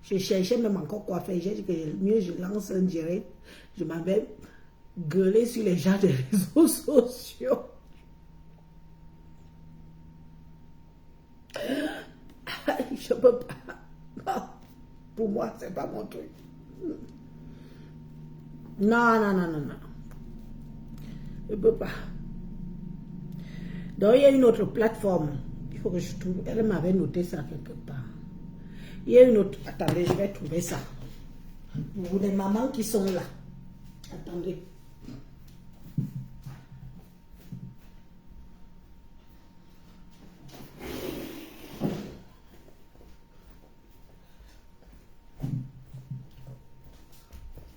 Je cherchais même encore quoi faire. J'ai dit que mieux je lance un direct. Je m'avais gueulé sur les gens des réseaux sociaux. Je peux pas. Non. Pour moi, c'est pas mon truc. Non, non, non, non, non. Je peux pas. Donc, il y a une autre plateforme. Il faut que je trouve. Elle m'avait noté ça quelque part. Il y a une autre. Attendez, je vais trouver ça. Pour les mamans qui sont là. Attendez.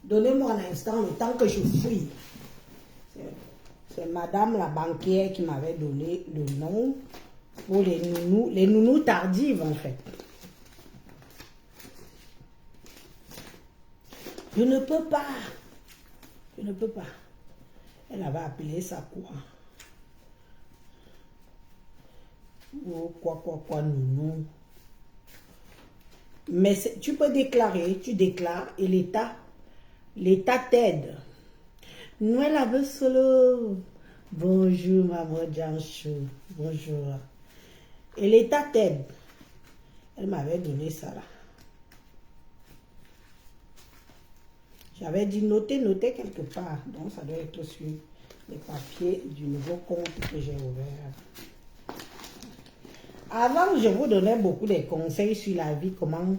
Donnez-moi un instant, le temps que je fouille. C'est madame la banquière qui m'avait donné le nom pour les nounous tardives en fait. Je ne peux pas. Je ne peux pas. Elle avait appelé ça quoi? Oh, quoi, nounou. Mais tu peux déclarer, tu déclares et l'État t'aide. Nous, elle avait solo. Bonjour, maman Janchou. Bonjour. Et l'État t'aide. Elle m'avait donné ça là. J'avais dit noter quelque part. Donc, ça doit être sur les papiers du nouveau compte que j'ai ouvert. Avant, je vous donnais beaucoup de conseils sur la vie, comment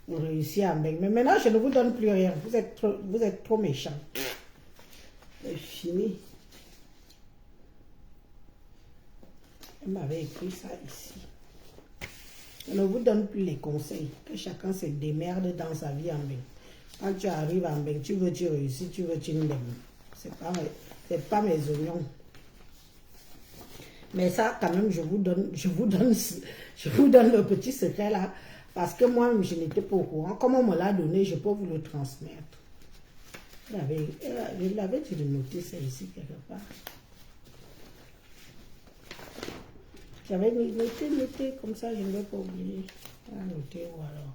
réussir à m'aimer. Mais maintenant, je ne vous donne plus rien. Vous êtes trop méchants. C'est fini. Elle m'avait écrit ça ici. Je ne vous donne plus les conseils. Que chacun se démerde dans sa vie en bain. Quand tu arrives en bain, tu veux tu réussir, tu veux tu n'aimes. C'est pas mes oignons. Mais ça, quand même, je vous donne le petit secret là. Parce que moi, je n'étais pas au courant. Comme on me l'a donné, je peux vous le transmettre. Je l'avais dit de noter ça ici quelque part. J'avais noté, comme ça, je ne vais pas oublier. Noter ou alors.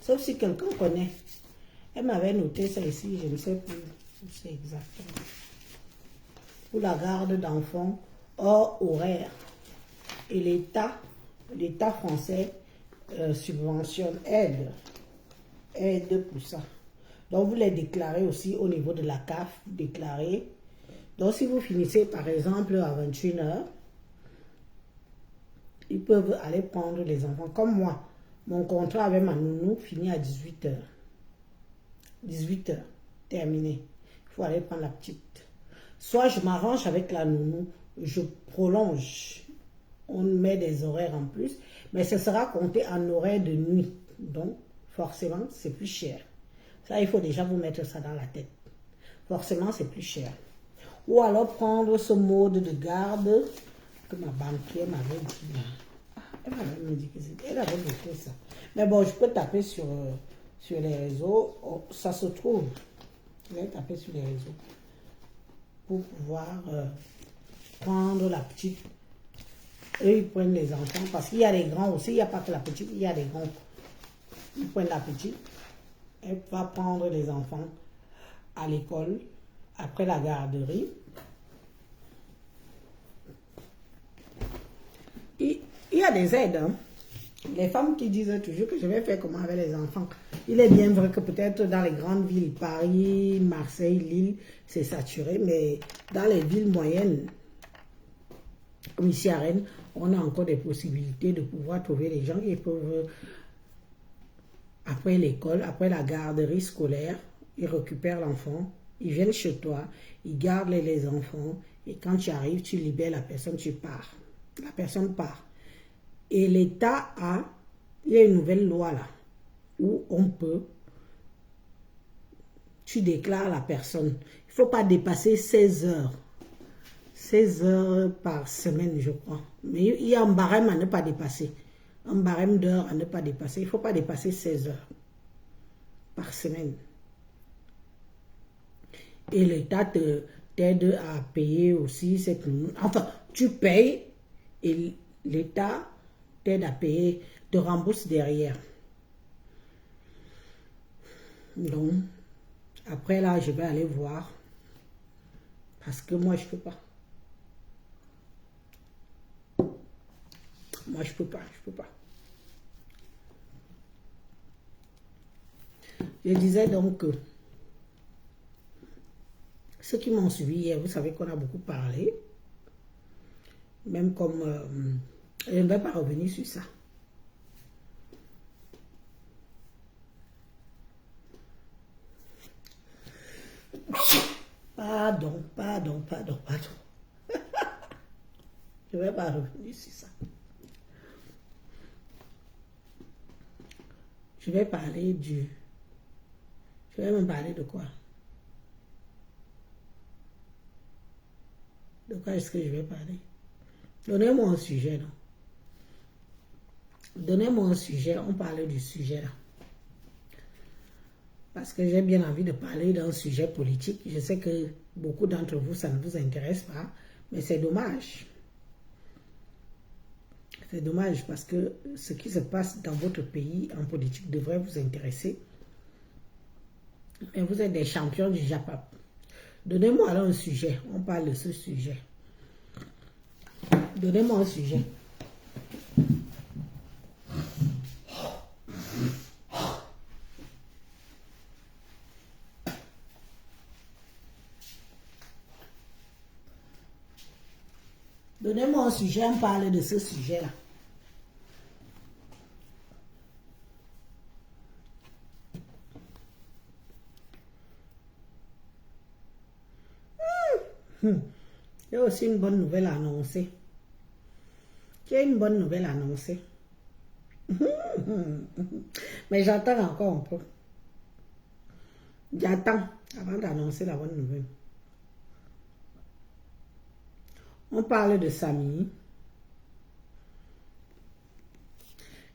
Sauf si quelqu'un connaît. Elle m'avait noté ça ici, je ne sais plus où c'est exactement. Pour la garde d'enfants hors horaire. Et l'État français subventionne, aide pour ça. Donc vous les déclarez aussi au niveau de la CAF, vous déclarez. Donc si vous finissez par exemple à 21h, ils peuvent aller prendre les enfants. Comme moi, mon contrat avec ma nounou finit à 18h. 18h, terminé. Il faut aller prendre la petite. Soit je m'arrange avec la nounou, je prolonge. On met des horaires en plus, mais ce sera compté en horaire de nuit. Donc, forcément, c'est plus cher. Ça, il faut déjà vous mettre ça dans la tête. Forcément, c'est plus cher. Ou alors prendre ce mode de garde que ma banquière m'avait dit. Elle m'avait dit que c'était. Elle avait noté ça. Mais bon, je peux taper sur les réseaux. Oh, ça se trouve. Je vais taper sur les réseaux pour pouvoir prendre la petite. Eux, ils prennent les enfants parce qu'il y a les grands aussi. Il n'y a pas que la petite, il y a les grands. Ils prennent la petite. Elle va prendre les enfants à l'école après la garderie. Il y a des aides. Hein. Les femmes qui disent toujours que je vais faire comment avec les enfants. Il est bien vrai que peut-être dans les grandes villes, Paris, Marseille, Lille, c'est saturé. Mais dans les villes moyennes, comme ici à Rennes, on a encore des possibilités de pouvoir trouver des gens qui peuvent, après l'école, après la garderie scolaire, ils récupèrent l'enfant, ils viennent chez toi, ils gardent les enfants, et quand tu arrives, tu libères la personne, tu pars. La personne part. Et l'État il y a une nouvelle loi là, où on peut, tu déclares la personne. Il ne faut pas dépasser 16 heures. 16 heures par semaine, je crois. Mais il y a un barème à ne pas dépasser. Un barème d'heures à ne pas dépasser. Il ne faut pas dépasser 16 heures par semaine. Et l'État t'aide à payer aussi cette... Enfin, tu payes et l'État t'aide à payer te rembourse derrière. Donc, après là, je vais aller voir. Parce que moi, je peux pas. Moi, je peux pas, je peux pas. Je disais donc que ceux qui m'ont suivi hier, vous savez qu'on a beaucoup parlé. Même comme... je ne vais pas revenir sur ça. Pardon. Je ne vais pas revenir sur ça. Je vais parler du... Je vais me parler de quoi? De quoi est-ce que je vais parler? Donnez-moi un sujet, non? Donnez-moi un sujet, on parle du sujet là. Parce que j'ai bien envie de parler d'un sujet politique. Je sais que beaucoup d'entre vous, ça ne vous intéresse pas, mais c'est dommage. C'est dommage parce que ce qui se passe dans votre pays en politique devrait vous intéresser. Mais vous êtes des champions du Japap. Donnez-moi alors un sujet. On parle de ce sujet. Donnez-moi un sujet. Donnez-moi un sujet. On parle de ce sujet-là. Il y a aussi une bonne nouvelle à annoncer. Il y a une bonne nouvelle à annoncer. Mais j'attends encore un peu. J'attends avant d'annoncer la bonne nouvelle. On parle de Samy.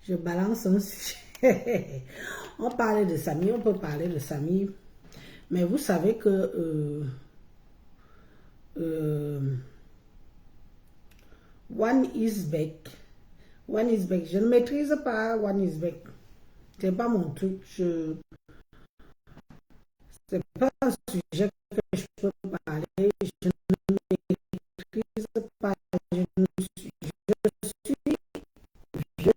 Je balance un sujet. On parle de Samy, on peut parler de Samy. Mais vous savez que One is back. One is back. Je ne maîtrise pas One is back. C'est pas mon truc. C'est pas un sujet que je peux parler. Je ne maîtrise pas. Je suis vieux.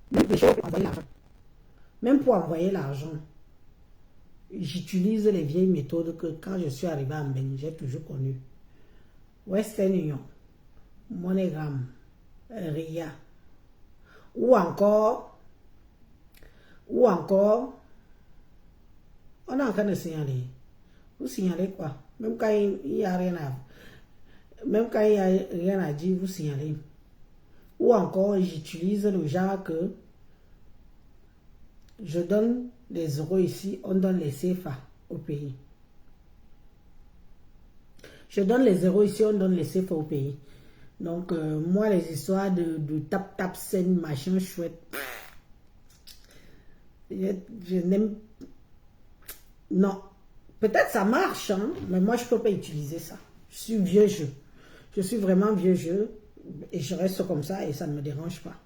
Que je peux pas envoyer l'argent. Même pour envoyer l'argent, j'utilise les vieilles méthodes que quand je suis arrivé en Bénin, j'ai toujours connues. Western Union, MoneyGram, RIA, ou encore, on est en train de signaler. Vous signalez quoi? Même quand il n'y a rien à dire, vous signalez. Ou encore, j'utilise le genre que je donne les euros ici, on donne les CFA au pays. Je donne les euros ici, on donne les CFA au pays. Donc, moi, les histoires de tap scène, machin chouette, je n'aime... Non. Peut-être ça marche, hein, mais moi, je ne peux pas utiliser ça. Je suis vieux jeu. Je suis vraiment vieux jeu et je reste comme ça et ça ne me dérange pas.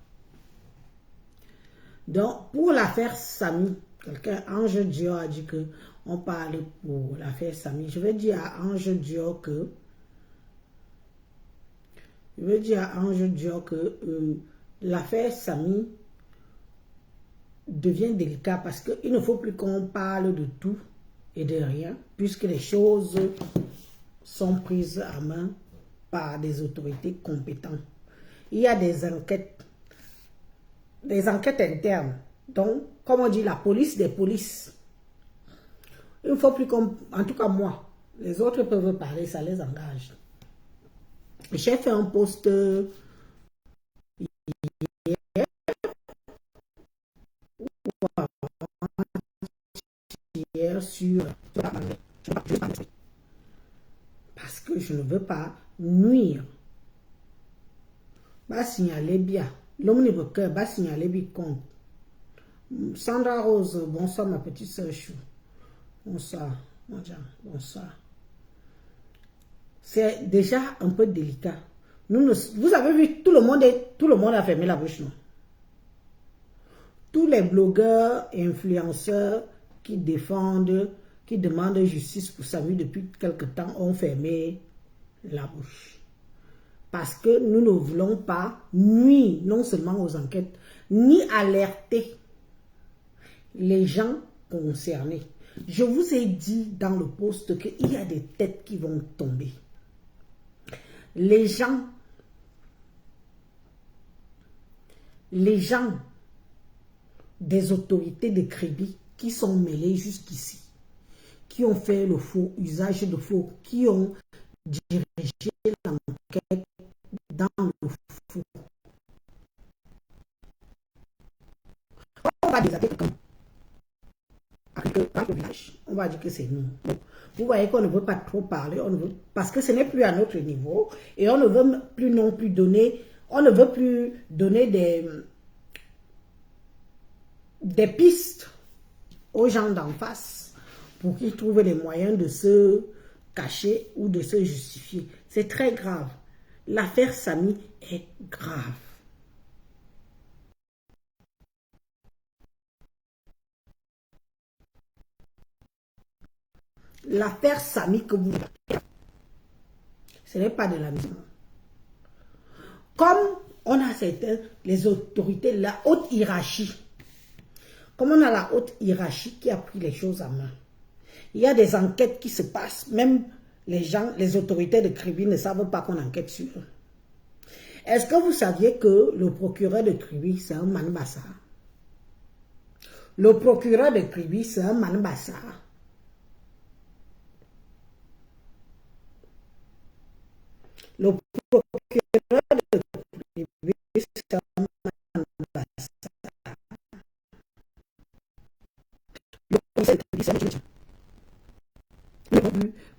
Donc, pour l'affaire Samy, quelqu'un, Ange Dior a dit que on parle pour l'affaire Samy. Je vais dire à Ange Dior que l'affaire Samy devient délicat parce qu'il ne faut plus qu'on parle de tout et de rien, puisque les choses sont prises à main par des autorités compétentes. Il y a des enquêtes internes. Donc, comme on dit, la police des polices. Il ne faut plus qu'on... En tout cas, moi, les autres peuvent parler, ça les engage. J'ai fait un post hier sur... Parce que je ne veux pas nuire. Va signaler bien. L'homme ne cœur va signaler bien compte. Sandra Rose, bonsoir ma petite soeur Chou. Bonsoir, bonsoir. c'est déjà un peu délicat. Vous avez vu, tout le monde a fermé la bouche, non? Tous les blogueurs et influenceurs qui défendent, qui demandent justice pour Samy depuis quelque temps ont fermé la bouche. Parce que nous ne voulons pas nuire non seulement aux enquêtes, ni alerter les gens concernés. Je vous ai dit dans le post qu'il y a des têtes qui vont tomber. Les gens des autorités de crédit qui sont mêlés jusqu'ici, qui ont fait le faux, usage de faux, qui ont dirigé l'enquête dans le faux. On va désattaquer quelqu'un dans le village. On va dire que c'est nous. Bon, vous voyez qu'on ne veut pas trop parler, parce que ce n'est plus à notre niveau et on ne veut plus non plus donner, on ne veut plus donner des pistes aux gens d'en face pour qu'ils trouvent les moyens de se cacher ou de se justifier. C'est très grave. L'affaire Samy est grave. L'affaire Samy que vous... Ce n'est pas de l'amusement. Comme on a certains, les autorités, la haute hiérarchie, comme on a la haute hiérarchie qui a pris les choses en main, il y a des enquêtes qui se passent, même les gens, les autorités de Kribi ne savent pas qu'on enquête sur eux. Est-ce que vous saviez que le procureur de Kribi, c'est un Manbassa? Le procureur de Kribi, c'est un Manbassa. Le procureur de Kribi, c'est un Manbassa. Le procureur de Kribi, c'est un Manbassa.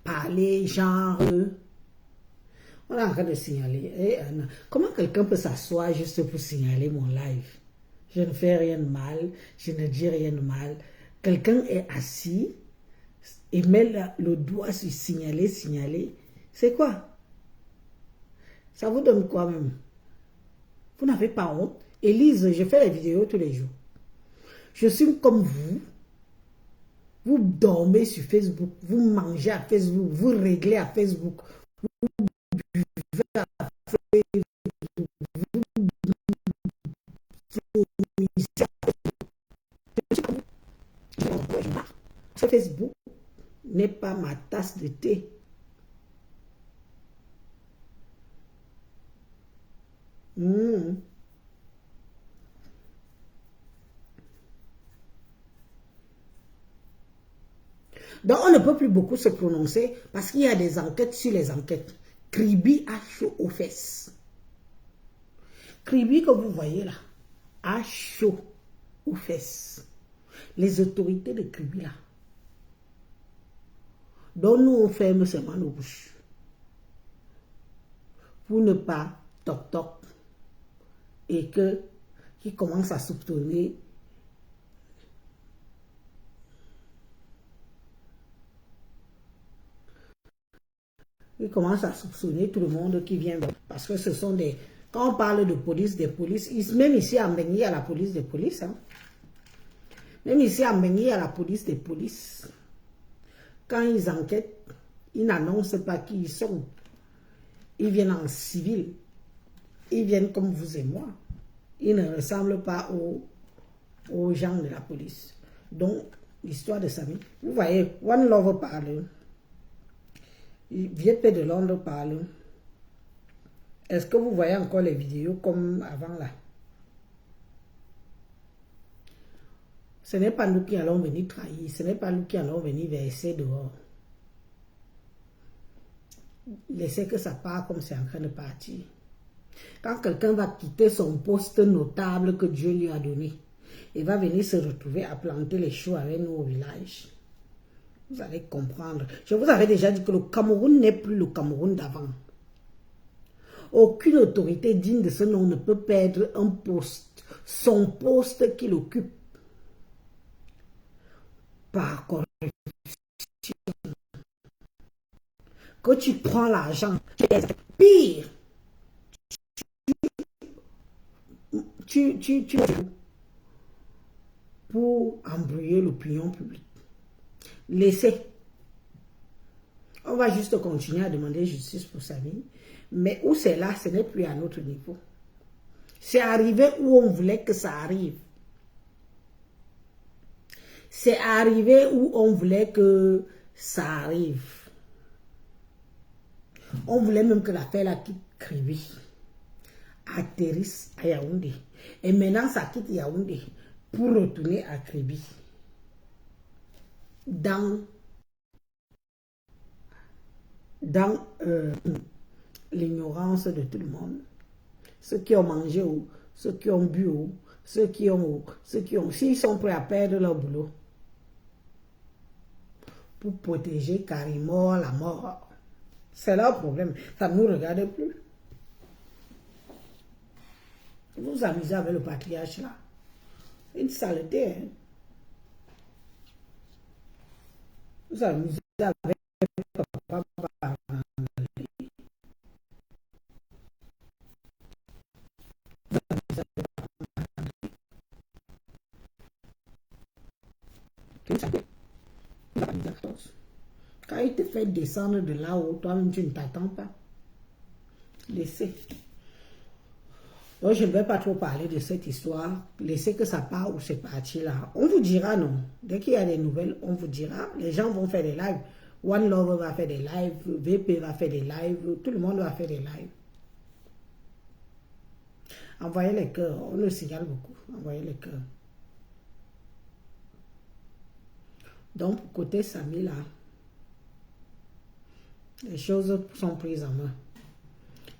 Parler, genre... On est en train de signaler. Comment quelqu'un peut s'asseoir juste pour signaler mon live? Je ne fais rien de mal, je ne dis rien de mal. Quelqu'un est assis et met le doigt sur signaler, signaler. C'est quoi? Ça vous donne quoi même? Vous n'avez pas honte? Élise, je fais les vidéos tous les jours. Je suis comme vous. Vous dormez sur Facebook, vous mangez à Facebook, vous réglez à Facebook, vous buvez à Facebook, vous misez à Facebook. Ce Facebook n'est pas ma tasse de thé. Donc, on ne peut plus beaucoup se prononcer parce qu'il y a des enquêtes sur les enquêtes. Kribi a chaud aux fesses. Kribi que vous voyez là, a chaud aux fesses. Les autorités de Kribi là. Donc, nous, on ferme seulement nos bouches. Pour ne pas toc-toc. Et que, qui commence à soupçonner. Ils commencent à soupçonner tout le monde qui vient. Parce que ce sont des... Quand on parle de police, des polices, même ici à Mbengui, il y a la police des polices. Hein. Même ici à Mbengui, il y a la police des polices. Quand ils enquêtent, ils n'annoncent pas qui ils sont. Ils viennent en civil. Ils viennent comme vous et moi. Ils ne ressemblent pas aux gens de la police. Donc, l'histoire de Samy. Vous voyez, One Love parle. Vieux de Londres parle. Est-ce que vous voyez encore les vidéos comme avant là? Ce n'est pas nous qui allons venir trahir. Ce n'est pas nous qui allons venir verser dehors. Laissez que ça parte comme c'est en train de partir. Quand quelqu'un va quitter son poste notable que Dieu lui a donné, il va venir se retrouver à planter les choux avec nous au village. Vous allez comprendre. Je vous avais déjà dit que le Cameroun n'est plus le Cameroun d'avant. Aucune autorité digne de ce nom ne peut perdre un poste, son poste qu'il occupe, par corruption. que tu prends l'argent. Pire, tu pour embrouiller l'opinion publique. Laissez. On va juste continuer à demander justice pour sa vie. Mais où c'est là, ce n'est plus à notre niveau. C'est arrivé où on voulait que ça arrive. C'est arrivé où on voulait que ça arrive. On voulait même que l'affaire là quitte Kribi, atterrisse à Yaoundé. Et maintenant, ça quitte Yaoundé pour retourner à Kribi. Dans l'ignorance de tout le monde. Ceux qui ont mangé ou ceux qui ont bu ou ceux qui ont s'ils sont prêts à perdre leur boulot pour protéger carrément la mort. C'est leur problème. Ça ne nous regarde plus. Vous vous amusez avec le patriarche là. Une saleté. Hein? Vous vous amusez avec papa. Quand il te fait descendre de là-haut, toi-même tu ne t'attends pas. Laissez. Donc je ne vais pas trop parler de cette histoire. Laissez que ça part où c'est parti là. On vous dira non. Dès qu'il y a des nouvelles, on vous dira. Les gens vont faire des lives. One Love va faire des lives. VP va faire des lives. Tout le monde va faire des lives. Envoyez les cœurs. On le signale beaucoup. Envoyez les cœurs. Donc, côté Samy, là, les choses sont prises en main.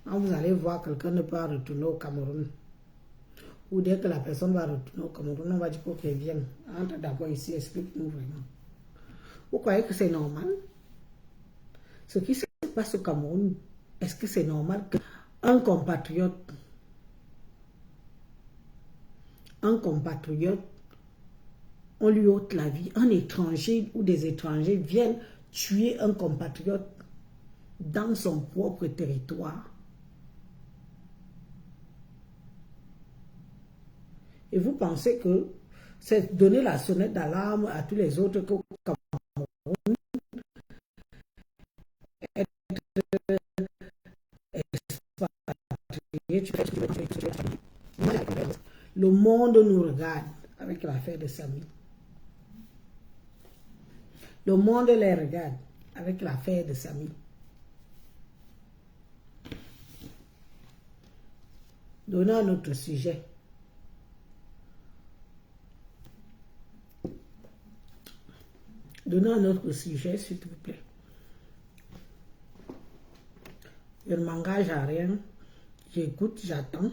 Quand vous allez voir quelqu'un ne pas retourner au Cameroun, ou dès que la personne va retourner au Cameroun, on va dire qu'il vienne. Entre d'abord ici, explique-nous vraiment. Vous croyez que c'est normal? Ce qui se passe au Cameroun, est-ce que c'est normal qu'un compatriote, on lui ôte la vie, un étranger ou des étrangers viennent tuer un compatriote dans son propre territoire. Et vous pensez que c'est donner la sonnette d'alarme à tous les autres qu'au Cameroun, être expatrié, le monde nous regarde avec l'affaire de Samy. Le monde les regarde avec l'affaire de Samy. Donnons un autre sujet. Donnons un autre sujet, s'il vous plaît. Je ne m'engage à rien. J'écoute, j'attends.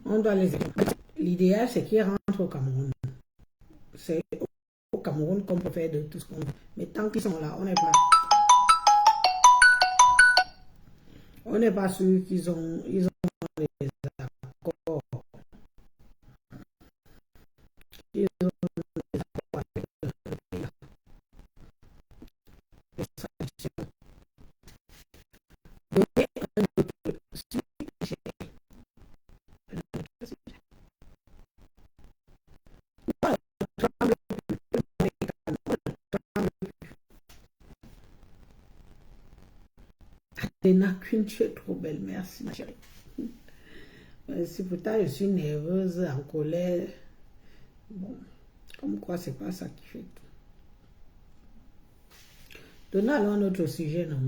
On doit les... L'idéal, c'est qu'ils rentrent au Cameroun. C'est au Cameroun qu'on peut faire de tout ce qu'on veut. Mais tant qu'ils sont là, on n'est pas... On n'est pas sûr qu'ils ont des accords. Ils ont des accords avec les sanctions. Donner un autre sujet. Athéna Queen, tu es trop belle, merci ma chérie. Si pourtant je suis nerveuse, en colère, bon, comme quoi c'est pas ça qui fait tout. Donnons alors un autre sujet, non?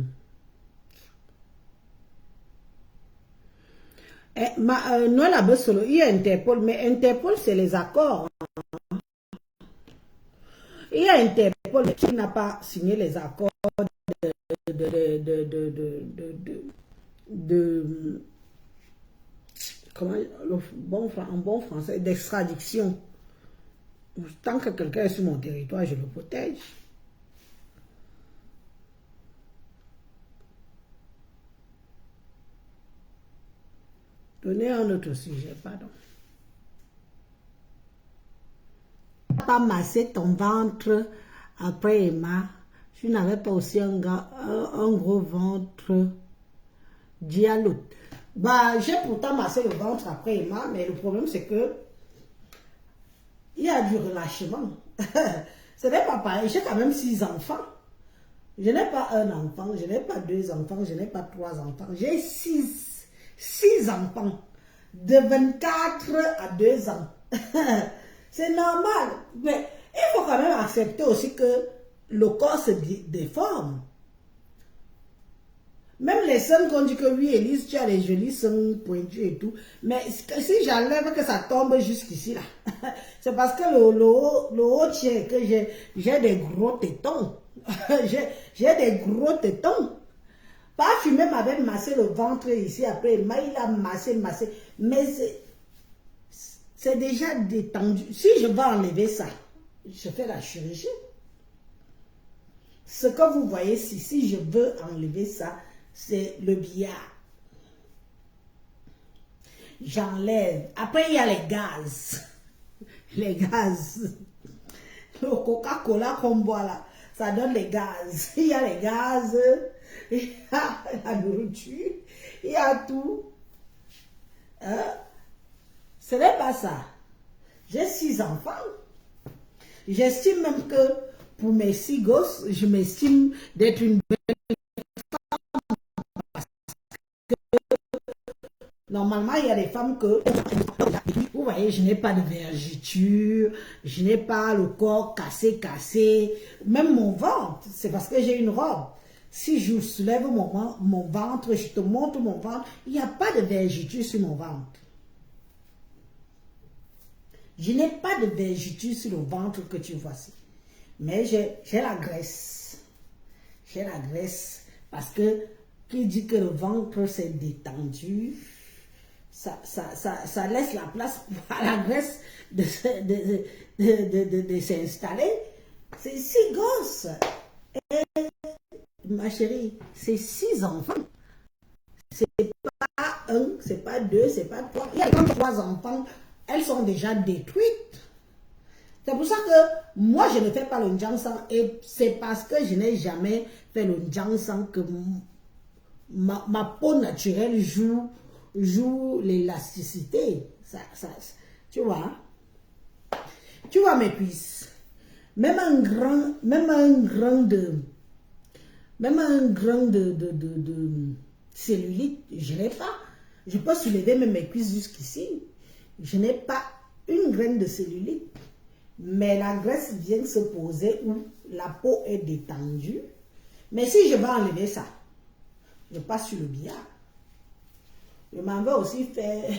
Noël a solo, il y a Interpol, mais Interpol c'est les accords. Il y a Interpol qui n'a pas signé les accords comment, en bon français, d'extradition. Tant que quelqu'un est sur mon territoire, je le protège. Donnez un autre sujet, pardon. Pas masser ton ventre après Emma. Tu n'avais pas aussi un gros ventre. Dis à l'autre. Bah, j'ai pourtant massé le ventre après Emma, mais le problème c'est que il y a du relâchement. Ce n'est pas pareil. J'ai quand même 6 enfants. Je n'ai pas un enfant, je n'ai pas 2 enfants, je n'ai pas 3 enfants. J'ai 6 enfants de 24 à 2 ans. C'est normal. Mais il faut quand même accepter aussi que le corps se déforme. Même les seins qu'on dit que oui, Élise, tu as les jolis seins pointus et tout. Mais si j'enlève que ça tombe jusqu'ici là, c'est parce que le haut tient que j'ai des gros tétons. j'ai des gros tétons. Parfumé m'avait massé le ventre ici après. Il a massé. Mais c'est déjà détendu. Si je vais enlever ça, je fais la chirurgie. Ce que vous voyez ici, si je veux enlever ça, c'est le billard. J'enlève. Après, il y a les gaz. Les gaz. Le Coca-Cola qu'on boit là, ça donne les gaz. Il y a les gaz, il y a la nourriture, il y a tout. Hein? Ce n'est pas ça. J'ai 6 enfants. J'estime même que pour mes 6 gosses, je m'estime d'être une belle. Normalement, il y a des femmes que, vous voyez, je n'ai pas de vergeture, je n'ai pas le corps cassé, même mon ventre, c'est parce que j'ai une robe. Si je soulève mon ventre, je te montre mon ventre, il n'y a pas de vergeture sur mon ventre. Je n'ai pas de vergeture sur le ventre que tu vois ici. Mais j'ai la graisse. J'ai la graisse parce que qui dit que le ventre s'est détendu, ça laisse la place à la graisse de s'installer. C'est 6 gosses. Et, ma chérie, c'est 6 enfants. C'est pas 1, c'est pas 2, c'est pas 3. Il y a 3 enfants, elles sont déjà détruites. C'est pour ça que moi, je ne fais pas le Njansan. Et c'est parce que je n'ai jamais fait le Njansan que ma peau naturelle joue l'élasticité. Tu vois? Tu vois mes cuisses. Même un grain de cellulite, je n'ai pas. Je peux soulever même mes cuisses jusqu'ici. Je n'ai pas une graine de cellulite. Mais la graisse vient se poser où la peau est détendue. Mais si je vais enlever ça, je passe sur le billard. Je m'en vais aussi faire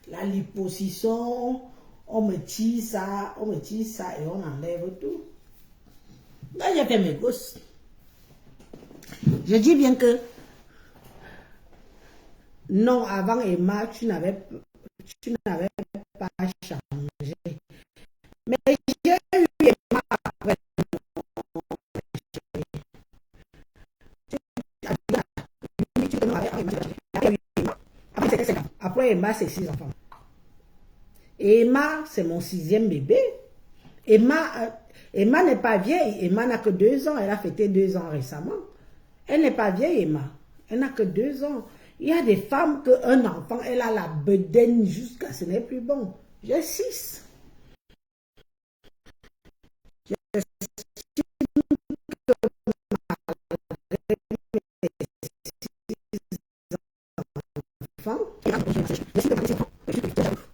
la liposuction. On me tire ça et on enlève tout. Là, j'ai fait mes gosses. Je dis bien que non, avant Emma, tu n'avais pas changé. Mais j'ai eu Emma après. Après Emma, c'est 6 enfants. Emma, c'est mon 6e bébé. Emma n'est pas vieille. Emma n'a que 2 ans. Elle a fêté 2 ans récemment. Elle n'est pas vieille, Emma. Elle n'a que 2 ans. Il y a des femmes qu'un enfant, elle a la bedaine jusqu'à ce n'est plus bon. J'ai 6.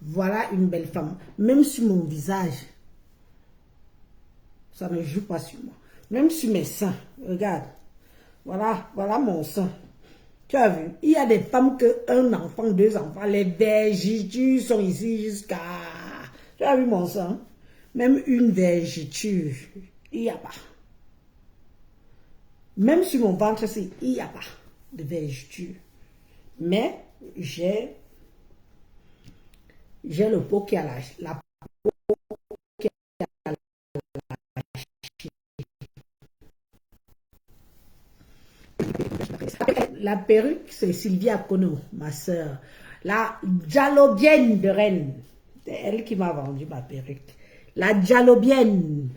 Voilà une belle femme. Même sur mon visage, ça ne joue pas sur moi. Même sur mes seins, regarde. Voilà mon sein. Tu as vu? Il y a des femmes que un enfant, 2 enfants, les vergetures sont ici jusqu'à... Tu as vu mon sein? Même une vergeture, il n'y a pas. Même sur mon ventre, il n'y a pas de vergeture. Mais j'ai le pot qui a la peau qui a la perruque, c'est Sylvia Kono, ma soeur. La Dialobienne de Rennes. C'est elle qui m'a vendu ma perruque. La Dialobienne.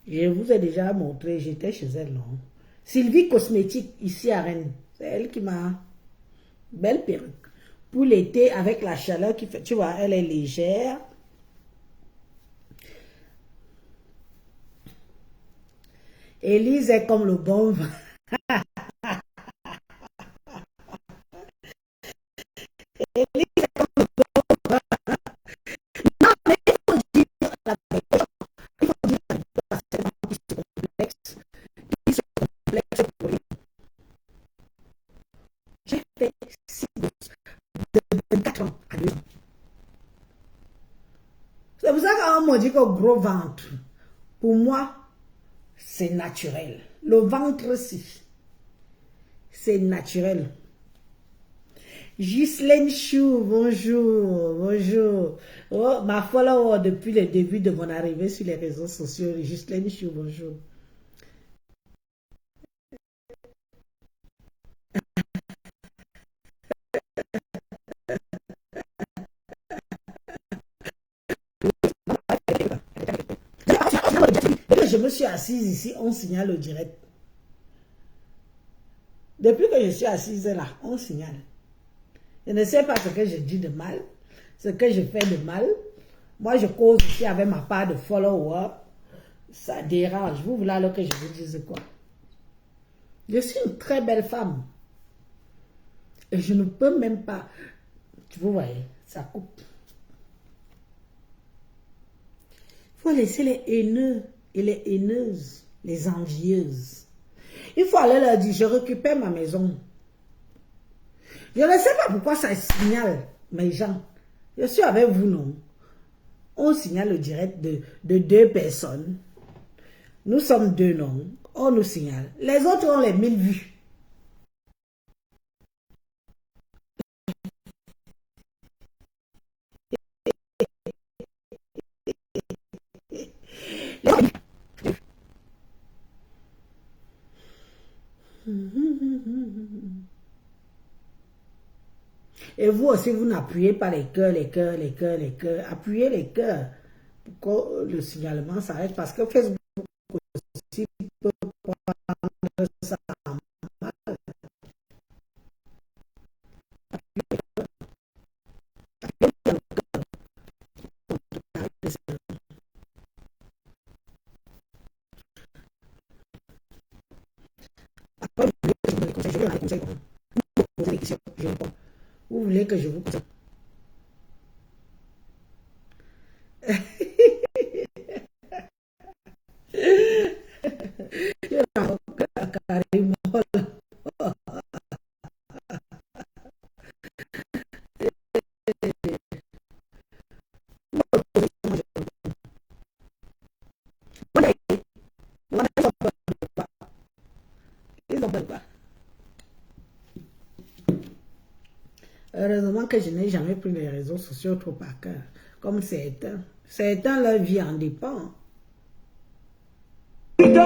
Je vous ai déjà montré, j'étais chez elle, non? Sylvie Cosmétique, ici à Rennes. C'est elle qui m'a... Belle perruque. Pour l'été, avec la chaleur qui fait... Tu vois, elle est légère. Élise est comme le bon vin. Élise est comme le bon vin. Non, mais il faut dire la vérité. Il faut dire la vérité à ces gens qui se complexent. Qui se complexent pour lui. J'ai fait 6 de 24 ans à 2 ans. C'est pour ça qu'on m'a dit que gros ventre, pour moi, c'est naturel. Le ventre, c'est naturel. Ghislaine Chou, bonjour, bonjour. Oh, ma follower depuis le début de mon arrivée sur les réseaux sociaux. Ghislaine Chou, bonjour. Je me suis assise ici, on signale au direct. Depuis que je suis assise là, on signale. Je ne sais pas ce que je dis de mal, ce que je fais de mal. Moi, je cause ici avec ma part de follower. Ça dérange. Vous voulez alors que je vous dise quoi? Je suis une très belle femme. Et je ne peux même pas... Vous voyez, ça coupe. Il faut laisser les haineux et les haineuses, les envieuses. Il faut aller leur dire, je récupère ma maison. Je ne sais pas pourquoi ça signale, mes gens. Je suis avec vous, non? On signale le direct de 2 personnes. Nous sommes 2, non? On nous signale. Les autres ont les 1000 vues. Et vous aussi, vous n'appuyez pas les cœurs, les cœurs, les cœurs, les cœurs. Appuyez les cœurs pour que le signalement s'arrête. Parce que Facebook aussi peut prendre ça en mal. Après, vous voulez que je vous conseille, je vous poser des questions. Heureusement que je n'ai jamais pris les réseaux sociaux trop à cœur, comme certains. Certains, leur vie en dépend. Tu te